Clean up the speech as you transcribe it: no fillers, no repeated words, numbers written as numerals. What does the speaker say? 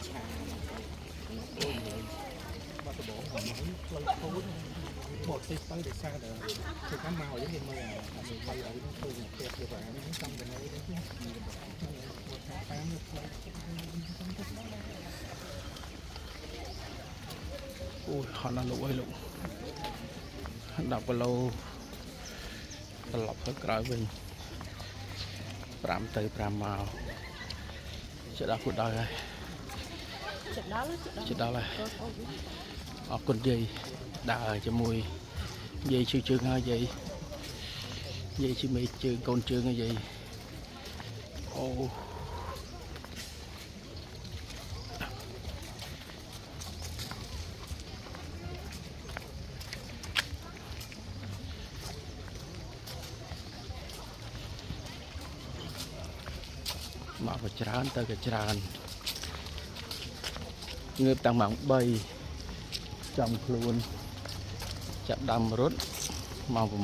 ឆាអូយបាត់ដំបងហ្នឹងផ្លូវធូរមកទីទៅដោយសារតែគឺកម្មមកយើងមើលអានេះទៅឲ្យនឹងធ្វើផ្ទះយកអានេះចង់ទៅនៅនេះតាមនេះផ្លូវអូយហត់ណាស់លោកអើយលោក10គីឡូត្រឡប់ទៅក្រោយវិញ5ទៅ5មកចិត្តដល់គូដល់ហើយចិត្តដល់ហើយអរគុណយាយដើរជាមួយយាយជឿងហើយយាយជិះមេជើងកូនជើងហើយយាយអូមកក៏ច្រើនទៅក៏ច្រើនងើបតាំងម៉ោង3ចំខ្លួនចាប់ដាំរត់ម៉ោង6